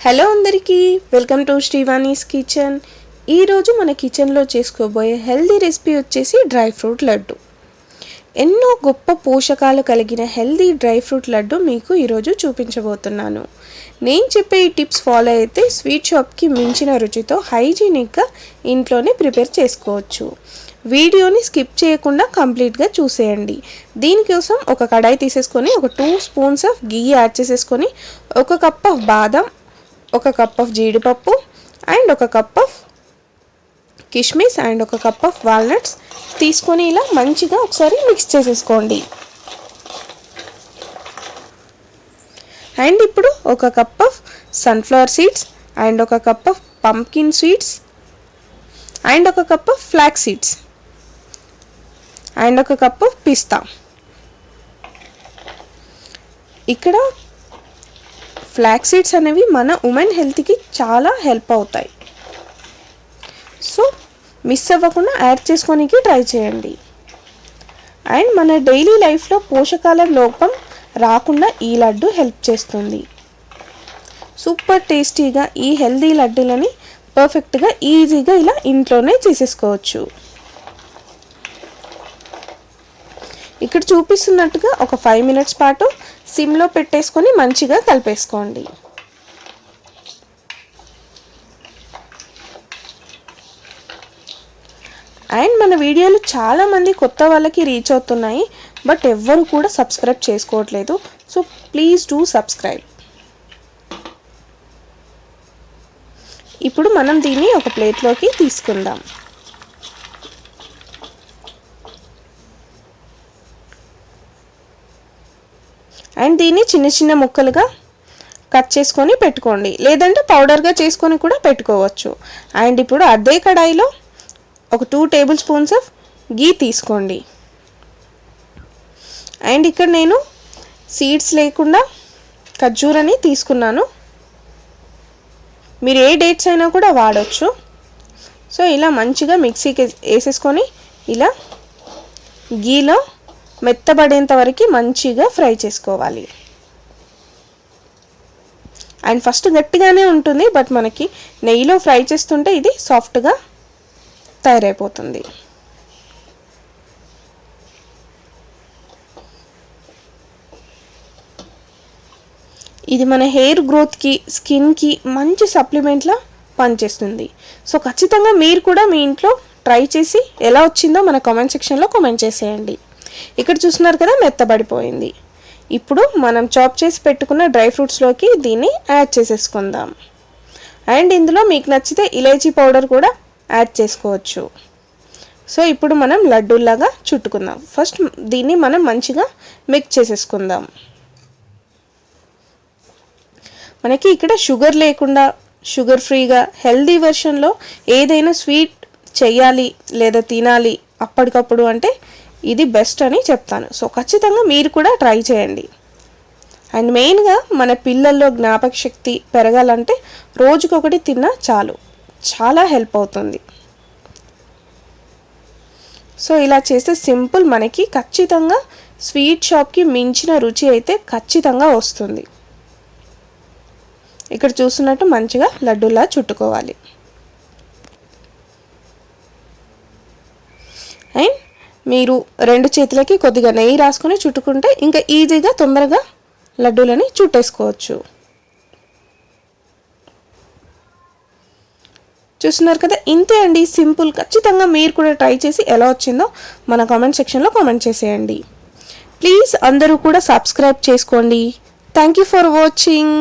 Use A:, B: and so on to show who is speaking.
A: Hello అందరికీ welcome to శ్రీవాణీస్ kitchen. ఈరోజు మన కిచెన్లో చేసుకోబోయే హెల్దీ రెసిపీ వచ్చేసి డ్రై ఫ్రూట్ లడ్డు. ఎన్నో గొప్ప పోషకాలు కలిగిన హెల్దీ డ్రై ఫ్రూట్ లడ్డు మీకు ఈరోజు చూపించబోతున్నాను. నేను చెప్పే ఈ టిప్స్ ఫాలో అయితే స్వీట్ షాప్కి మించిన రుచితో హైజీనిక్గా ఇంట్లోనే ప్రిపేర్ చేసుకోవచ్చు. వీడియోని స్కిప్ చేయకుండా కంప్లీట్గా చూసేయండి. దీనికోసం ఒక కడాయి తీసేసుకొని ఒక 2 స్పూన్స్ ఆఫ్ గీ యాడ్ చేసేసుకొని 1 కప్ ఆఫ్ బాదం, 1 కప్ ఆఫ్ జీడిపప్పు అండ్ 1 కప్ ఆఫ్ కిష్మిస్ అండ్ 1 కప్ ఆఫ్ వాల్నట్స్ తీసుకొని ఇలా మంచిగా ఒకసారి మిక్స్ చేసేసుకోండి. అండ్ ఇప్పుడు 1 cup of sunflower seeds and 1 cup of pumpkin seeds and 1 cup of flax seeds and 1 cup of పిస్తా. ఇక్కడ ఫ్లాక్స్ సీడ్స్ అనేవి మన ఉమెన్ హెల్త్కి చాలా హెల్ప్ అవుతాయి. సో మిస్ అవ్వకుండా యాడ్ చేసుకోనికి ట్రై చేయండి. అండ్ మన డైలీ లైఫ్లో పోషకాల లోపం రాకుండా ఈ లడ్డు హెల్ప్ చేస్తుంది. సూపర్ టేస్టీగా ఈ హెల్దీ లడ్డూలని పర్ఫెక్ట్గా ఈజీగా ఇలా ఇంట్లోనే చేసేసుకోవచ్చు. ఇక్కడ చూపిస్తున్నట్టుగా ఒక 5 మినిట్స్ పాటు సిమ్లో పెట్టేసుకొని మంచిగా కలిపేసుకోండి. అండ్ మన వీడియోలు చాలామంది కొత్త వాళ్ళకి రీచ్ అవుతున్నాయి, బట్ ఎవ్వరు కూడా సబ్స్క్రైబ్ చేసుకోవట్లేదు. So please do subscribe. ఇప్పుడు మనం దీన్ని ఒక ప్లేట్లోకి తీసుకుందాం. అండ్ దీన్ని చిన్న చిన్న ముక్కలుగా కట్ చేసుకొని పెట్టుకోండి, లేదంటే పౌడర్గా చేసుకొని కూడా పెట్టుకోవచ్చు. అండ్ ఇప్పుడు అదే కడాయిలో ఒక 2 టేబుల్ స్పూన్స్ ఆఫ్ గీ తీసుకోండి. అండ్ ఇక్కడ నేను సీడ్స్ లేకుండా ఖర్జూరని తీసుకున్నాను. మీరు ఏ డేట్స్ అయినా కూడా వాడచ్చు. సో ఇలా మంచిగా మిక్సీకి వేసేసుకొని ఇలా గీలో మెత్తబడేంత వరకు మంచిగా ఫ్రై చేసుకోవాలి. అండ్ ఫస్ట్ గట్టిగానే ఉంటుంది, బట్ మనకి నెయ్యిలో ఫ్రై చేస్తుంటే ఇది సాఫ్ట్గా తయారైపోతుంది. ఇది మన హెయిర్ గ్రోత్కి, స్కిన్కి మంచి సప్లిమెంట్లా పనిచేస్తుంది. సో ఖచ్చితంగా మీరు కూడా మీ ఇంట్లో ట్రై చేసి ఎలా వచ్చిందో మన కామెంట్ సెక్షన్లో కామెంట్ చేసేయండి. ఇక్కడ చూస్తున్నారు కదా, మెత్తబడిపోయింది. ఇప్పుడు మనం చాప్ చేసి పెట్టుకున్న డ్రై ఫ్రూట్స్లోకి దీన్ని యాడ్ చేసేసుకుందాం. అండ్ ఇందులో మీకు నచ్చితే ఇలాచీ పౌడర్ కూడా యాడ్ చేసుకోవచ్చు. సో ఇప్పుడు మనం లడ్డూలాగా చుట్టుకుందాం. ఫస్ట్ దీన్ని మనం మంచిగా మిక్స్ చేసేసుకుందాం. మనకి ఇక్కడ షుగర్ లేకుండా షుగర్ ఫ్రీగా హెల్దీ వెర్షన్లో ఏదైనా స్వీట్ చేయాలి లేదా తినాలి అప్పటికప్పుడు అంటే ఇది బెస్ట్ అని చెప్తాను. సో ఖచ్చితంగా మీరు కూడా ట్రై చేయండి. అండ్ మెయిన్గా మన పిల్లల్లో జ్ఞాపక శక్తి పెరగాలంటే రోజుకొకటి తిన్నా చాలు, చాలా హెల్ప్ అవుతుంది. సో ఇలా చేస్తే సింపుల్, మనకి ఖచ్చితంగా స్వీట్ షాప్కి మించిన రుచి అయితే ఖచ్చితంగా వస్తుంది. ఇక్కడ చూస్తున్నట్టు మంచిగా లడ్డూలా చుట్టుకోవాలి. అండ్ మీరు 2 చేతులకి కొద్దిగా నెయ్యి రాసుకొని చుట్టుకుంటే ఇంకా ఈజీగా తొందరగా లడ్డూలని చుట్టేసుకోవచ్చు. చూస్తున్నారు కదా, ఇంతే అండి, సింపుల్. ఖచ్చితంగా మీరు కూడా ట్రై చేసి ఎలా వచ్చిందో మన కామెంట్ సెక్షన్లో కామెంట్ చేసేయండి. ప్లీజ్ అందరూ కూడా సబ్స్క్రైబ్ చేసుకోండి. Thank you for watching.